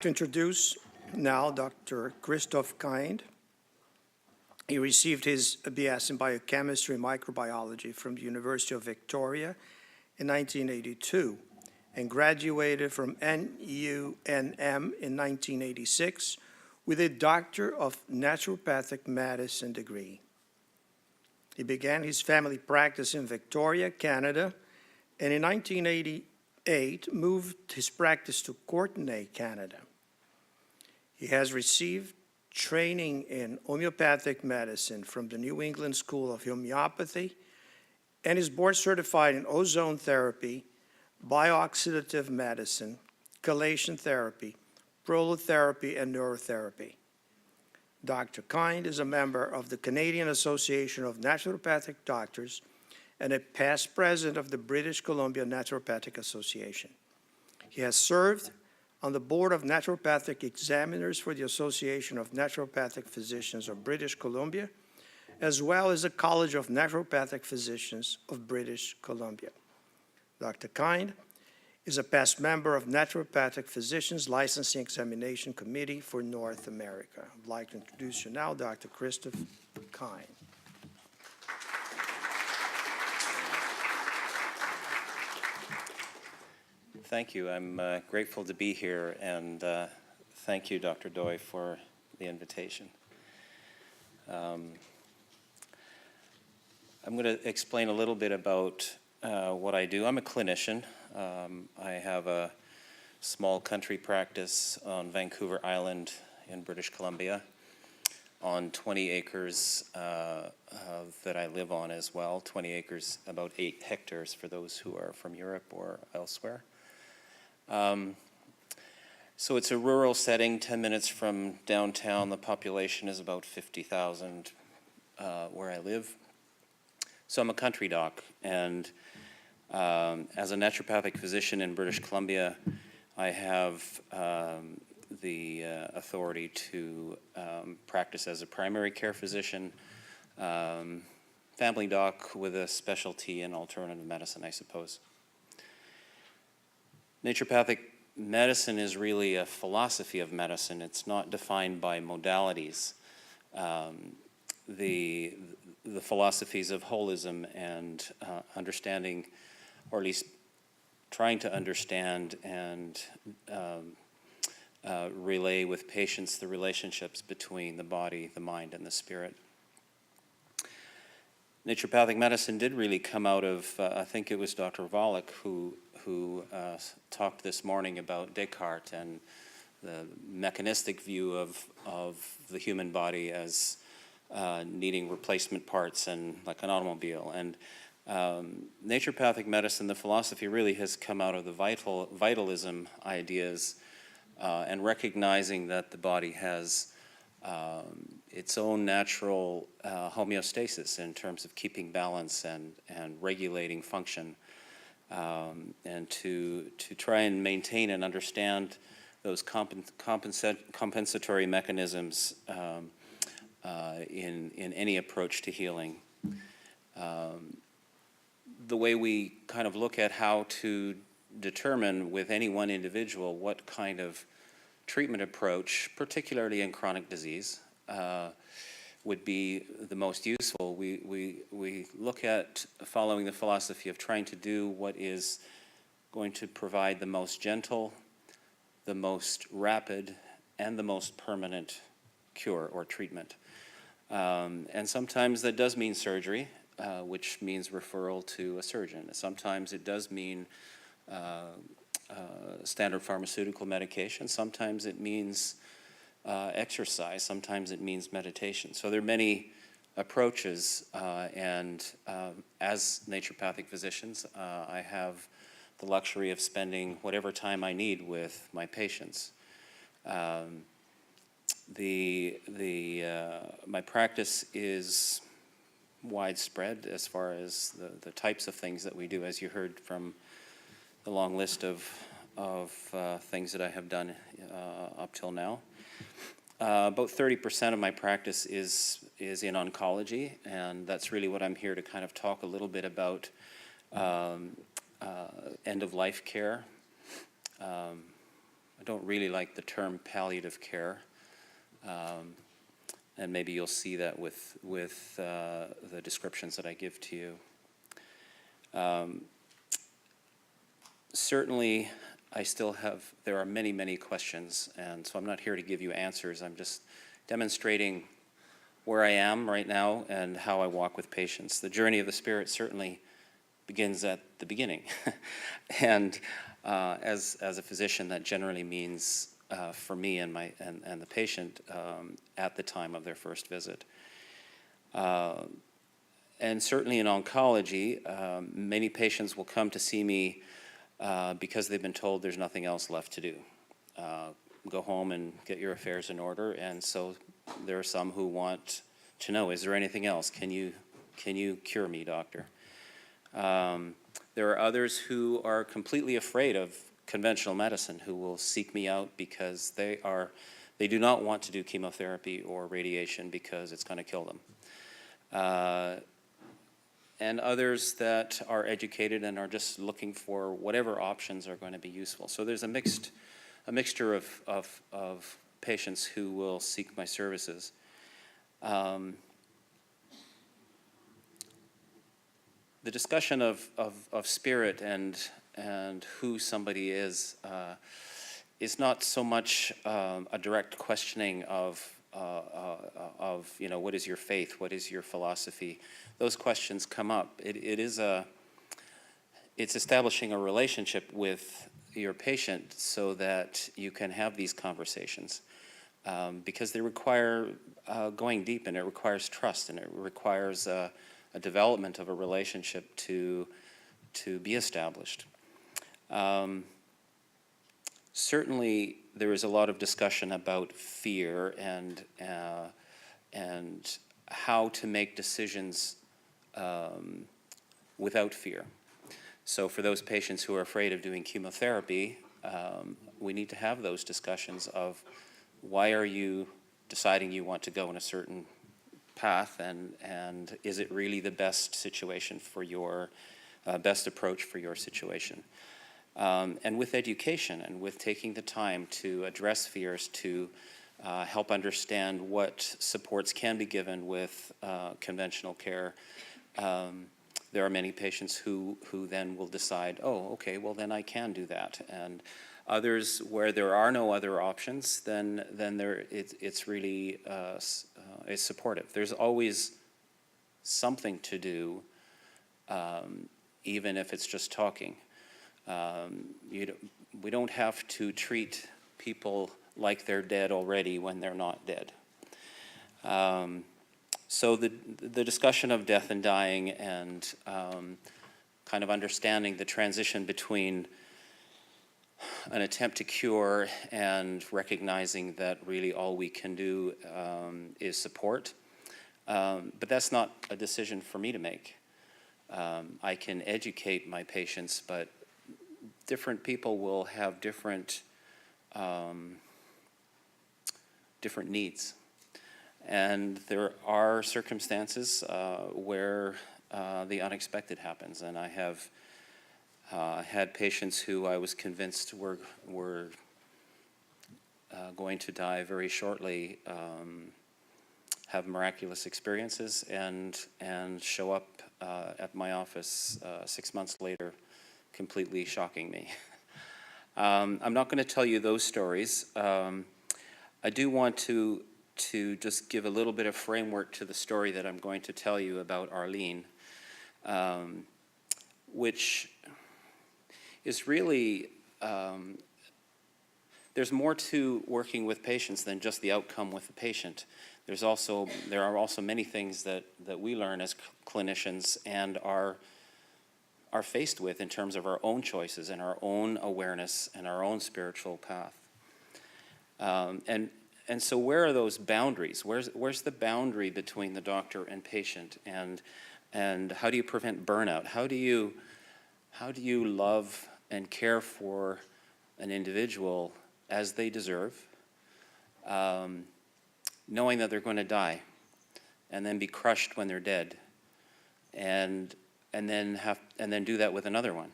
To introduce now Dr. Christoph. He received his BS in biochemistry and microbiology from the University of Victoria in 1982 and graduated from NUNM in 1986 with a Doctor of Naturopathic Medicine degree. He began his family practice in Victoria, Canada, and in 1988 moved his practice to Courtenay, Canada. He has received training in homeopathic medicine from the New England School of Homeopathy and is board certified in ozone therapy, biooxidative medicine, chelation therapy, prolotherapy, and neurotherapy. Dr. Kind is a member of the Canadian Association of Naturopathic Doctors and a past president of the British Columbia Naturopathic Association. He has served on the board of naturopathic examiners for the Association of Naturopathic Physicians of British Columbia, as well as the College of Naturopathic Physicians of British Columbia. Dr. Kind is a past member of Naturopathic Physicians Licensing Examination Committee for North America. I'd like to introduce you now, Dr. Christoph Kind. Thank you. I'm grateful to be here, and thank you, Dr. Doi, for the invitation. I'm going to explain a little bit about what I do. I'm a clinician. I have a small country practice on Vancouver Island in British Columbia on 20 acres that I live on as well. 20 acres, about 8 hectares for those who are from Europe or elsewhere. So it's a rural setting, 10 minutes from downtown. The population is about 50,000 where I live. So I'm a country doc, and as a naturopathic physician in British Columbia, I have the authority to practice as a primary care physician, family doc with a specialty in alternative medicine, I suppose. Naturopathic medicine is really a philosophy of medicine. It's not defined by modalities. The philosophies of holism and understanding, or at least trying to understand and relay with patients the relationships between the body, the mind, and the spirit. Naturopathic medicine did really come out of, I think it was Dr. Volek who talked this morning about Descartes and the mechanistic view of the human body as needing replacement parts and like an automobile. And naturopathic medicine, the philosophy really has come out of the vitalism ideas and recognizing that the body has its own natural homeostasis in terms of keeping balance and regulating function, and to try and maintain and understand those compensatory mechanisms in any approach to healing. The way we kind of look at how to determine with any one individual what kind of treatment approach, particularly in chronic disease, would be the most useful. We look at following the philosophy of trying to do what is going to provide the most gentle, the most rapid, and the most permanent cure or treatment. And sometimes that does mean surgery, which means referral to a surgeon. Sometimes it does mean standard pharmaceutical medication. Sometimes it means exercise. Sometimes it means meditation. So there are many approaches, and as naturopathic physicians, I have the luxury of spending whatever time I need with my patients. My practice is widespread as far as the types of things that we do, as you heard from the long list of things that I have done up till now. About 30% of my practice is in oncology, and that's really what I'm here to kind of talk a little bit about. End-of-life care. don't really like the term palliative care, and maybe you'll see that with the descriptions that I give to you. Certainly, there are many, many questions, and so I'm not here to give you answers. I'm just demonstrating where I am right now and how I walk with patients. The journey of the Spirit certainly begins at the beginning. And as a physician, that generally means for me and the patient at the time of their first visit. And certainly in oncology, many patients will come to see me because they've been told there's nothing else left to do. Go home and get your affairs in order. And so there are some who want to know, is there anything else? Can you cure me, doctor? There are others who are completely afraid of conventional medicine, who will seek me out because they do not want to do chemotherapy or radiation because it's going to kill them. And others that are educated and are just looking for whatever options are going to be useful. So there's a mixture of patients who will seek my services. The discussion of spirit and who somebody is not so much a direct questioning of what is your faith, what is your philosophy. Those questions come up. It's establishing a relationship with your patient so that you can have these conversations, because they require going deep, and it requires trust, and it requires a development of a relationship to be established. Certainly, there is a lot of discussion about fear and how to make decisions without fear. So for those patients who are afraid of doing chemotherapy, we need to have those discussions of why are you deciding you want to go in a certain path, and is it really the best situation for your best approach for your situation? And with education and with taking the time to address fears, to help understand what supports can be given with conventional care, there are many patients who then will decide, oh, okay, well then I can do that. And others where there are no other options, then it's really it's supportive. There's always something to do, even if it's just talking. We don't have to treat people like they're dead already when they're not dead. So the discussion of death and dying and kind of understanding the transition between an attempt to cure and recognizing that really all we can do is support. But that's not a decision for me to make. I can educate my patients, but different people will have different needs. And there are circumstances where the unexpected happens, and I have had patients who I was convinced were going to die very shortly, have miraculous experiences, and show up at my office 6 months later, completely shocking me. I'm not going to tell you those stories. I do want to just give a little bit of framework to the story that I'm going to tell you about Arlene, which is really, there's more to working with patients than just the outcome with the patient. There are also many things that we learn as clinicians and are faced with in terms of our own choices and our own awareness and our own spiritual path. And so where are those boundaries? Where's the boundary between the doctor and patient, and how do you prevent burnout? How do you love and care for an individual as they deserve, knowing that they're going to die, and then be crushed when they're dead, and then do that with another one?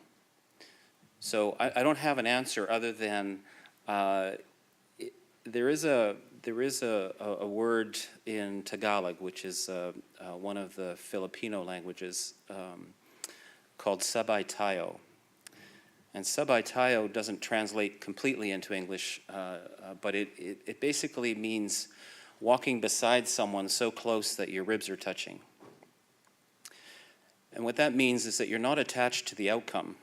So I don't have an answer other than There is a word in Tagalog, which is one of the Filipino languages, called sabay tayo. And sabay tayo doesn't translate completely into English, but it basically means walking beside someone so close that your ribs are touching. And what that means is that you're not attached to the outcome.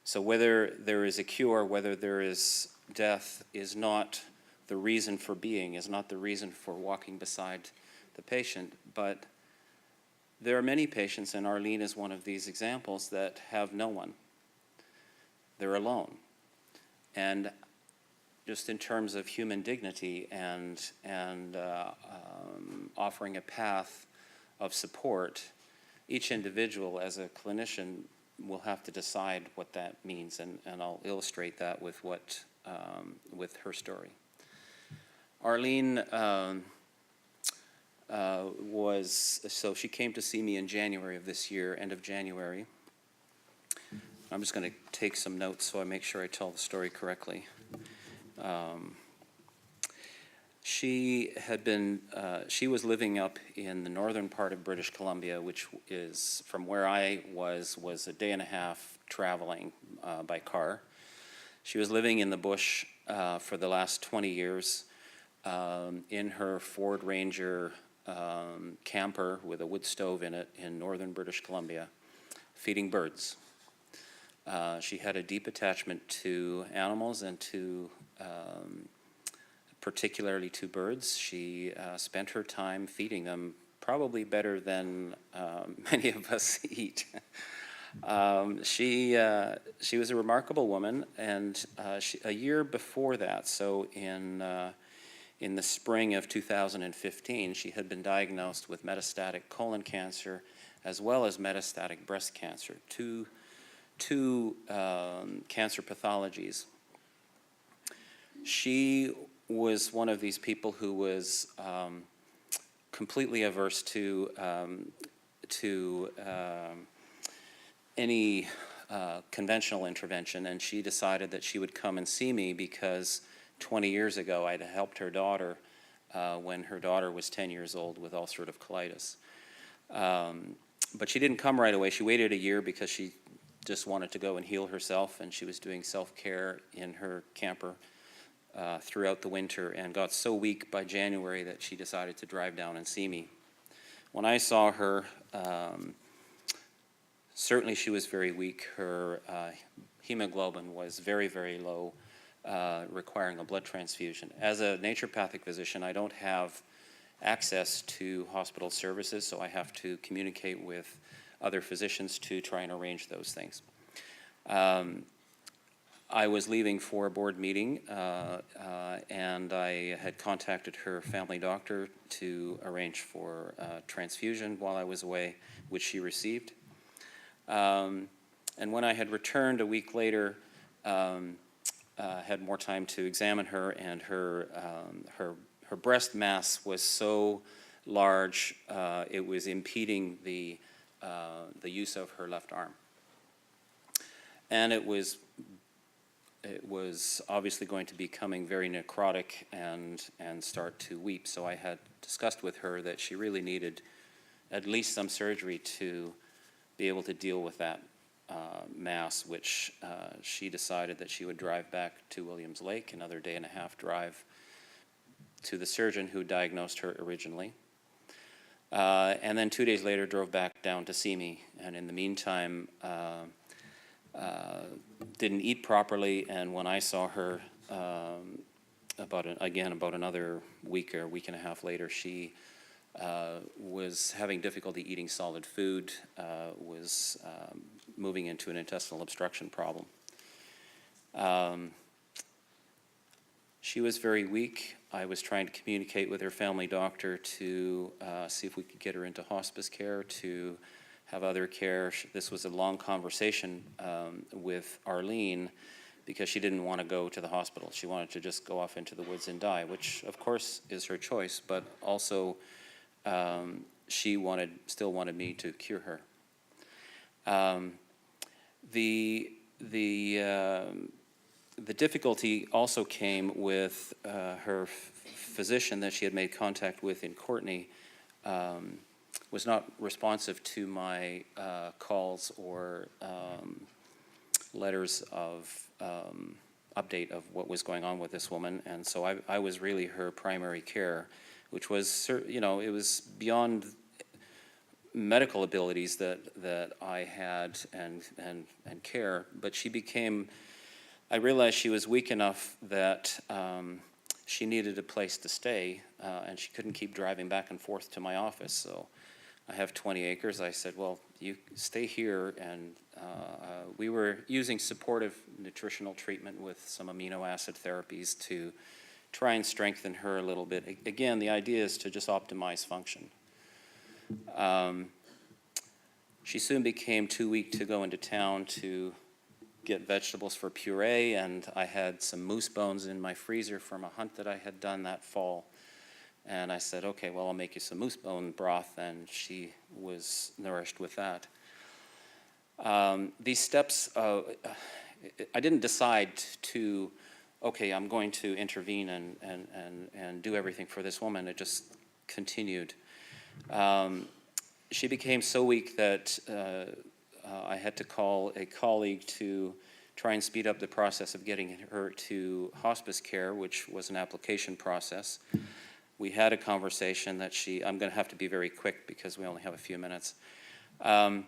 So whether there is a cure, whether there is death, is not the reason for being, is not the reason for walking beside the patient. But there are many patients, and Arlene is one of these examples, that have no one. They're alone. And just in terms of human dignity and offering a path of support, each individual as a clinician will have to decide what that means, and I'll illustrate that with with her story. Arlene she came to see me in January of this year, end of January. I'm just going to take some notes so I make sure I tell the story correctly. She was living up in the northern part of British Columbia, which is, from where I was a day and a half traveling by car. She was living in the bush for the last 20 years in her Ford Ranger camper with a wood stove in it in northern British Columbia, feeding birds. She had a deep attachment to animals and particularly to birds. She spent her time feeding them probably better than many of us eat. She was a remarkable woman, and a year before that, so in the spring of 2015, she had been diagnosed with metastatic colon cancer as well as metastatic breast cancer, two cancer pathologies. She was one of these people who was completely averse to any conventional intervention, and she decided that she would come and see me because 20 years ago I'd helped her daughter when her daughter was 10 years old with ulcerative colitis. But she didn't come right away. She waited a year because she just wanted to go and heal herself, and she was doing self-care in her camper throughout the winter, and got so weak by January that she decided to drive down and see me. When I saw her, certainly she was very weak. Her hemoglobin was very, very low, requiring a blood transfusion. As a naturopathic physician, I don't have access to hospital services, so I have to communicate with other physicians to try and arrange those things. I was leaving for a board meeting, and I had contacted her family doctor to arrange for transfusion while I was away, which she received. And when I had returned a week later, had more time to examine her, and her breast mass was so large it was impeding the use of her left arm, and it was obviously going to be becoming very necrotic and start to weep. So I had discussed with her that she really needed at least some surgery to be able to deal with that mass, which she decided that she would drive back to Williams Lake, another day and a half drive to the surgeon who diagnosed her originally. And then 2 days later drove back down to see me, and in the meantime didn't eat properly, and when I saw her about another week or week and a half later, she was having difficulty eating solid food, was moving into an intestinal obstruction problem. She was very weak. I was trying to communicate with her family doctor to see if we could get her into hospice care, to have other care. This was a long conversation with Arlene because she didn't want to go to the hospital. She wanted to just go off into the woods and die, which of course is her choice, but also she still wanted me to cure her. The the difficulty also came with her physician that she had made contact with in Courtenay was not responsive to my calls or letters of update of what was going on with this woman, and so I was really her primary care, which was, you know, it was beyond medical abilities that I had and care, but she became, I realized she was weak enough that she needed a place to stay, and she couldn't keep driving back and forth to my office. So I have 20 acres. I said, well, you stay here, and we were using supportive nutritional treatment with some amino acid therapies to try and strengthen her a little bit. Again, the idea is to just optimize function. She soon became too weak to go into town to get vegetables for puree, and I had some moose bones in my freezer from a hunt that I had done that fall. And I said, okay, well, I'll make you some moose bone broth, and she was nourished with that. These steps, I didn't decide to, okay, I'm going to intervene and do everything for this woman. It just continued. She became so weak that I had to call a colleague to try and speed up the process of getting her to hospice care, which was an application process. We had a conversation that I'm going to have to be very quick because we only have a few minutes. I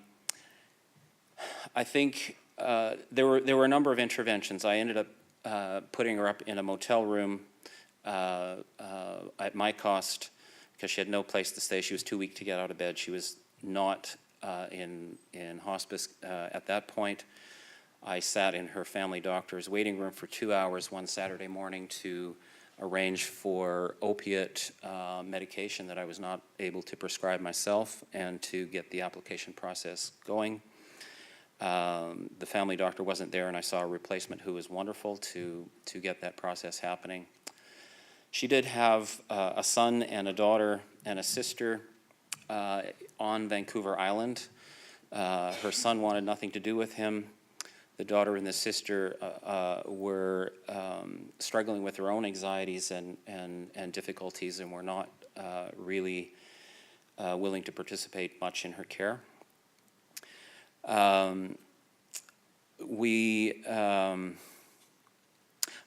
think there were a number of interventions. I ended up putting her up in a motel room at my cost because she had no place to stay. She was too weak to get out of bed. She was not in hospice at that point. I sat in her family doctor's waiting room for 2 hours one Saturday morning to arrange for opiate medication that I was not able to prescribe myself and to get the application process going. The family doctor wasn't there, and I saw a replacement who was wonderful to get that process happening. She did have a son and a daughter and a sister on Vancouver Island. Her son wanted nothing to do with him. The daughter and the sister were struggling with their own anxieties and difficulties and were not really willing to participate much in her care. I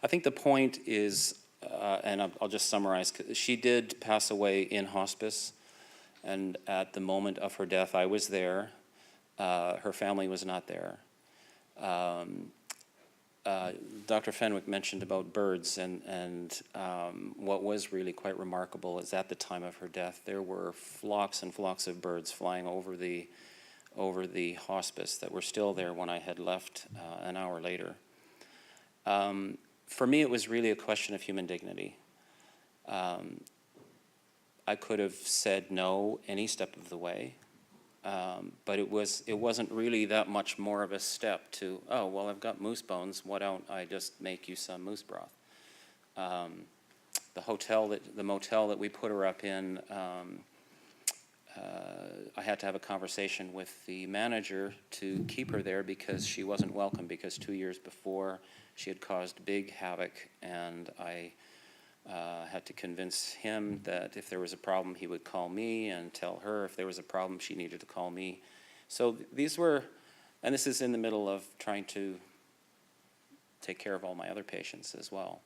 think the point is, and I'll just summarize, she did pass away in hospice, and at the moment of her death, I was there. Her family was not there. Dr. Fenwick mentioned about birds, and what was really quite remarkable is at the time of her death, there were flocks and flocks of birds flying over the hospice that were still there when I had left an hour later. For me, it was really a question of human dignity. I could have said no any step of the way. But it wasn't really that much more of a step to, oh, well, I've got moose bones, why don't I just make you some moose broth? The motel that we put her up in, I had to have a conversation with the manager to keep her there because she wasn't welcome, because 2 years before she had caused big havoc, and I had to convince him that if there was a problem, he would call me, and tell her if there was a problem, she needed to call me. So these were, and this is in the middle of trying to take care of all my other patients as well.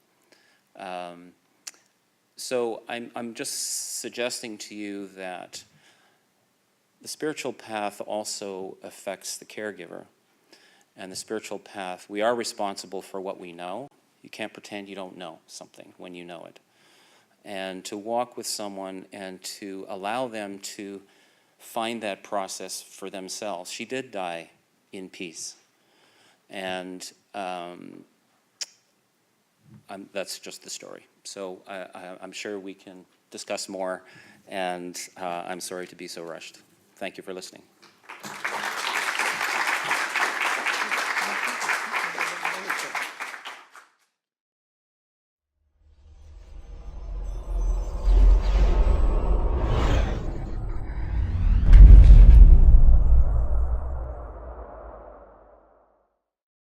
So I'm just suggesting to you that the spiritual path also affects the caregiver. And the spiritual path, we are responsible for what we know. You can't pretend you don't know something when you know it. And to walk with someone and to allow them to find that process for themselves. She did die in peace. And that's just the story. So I'm sure we can discuss more, and I'm sorry to be so rushed. Thank you for listening.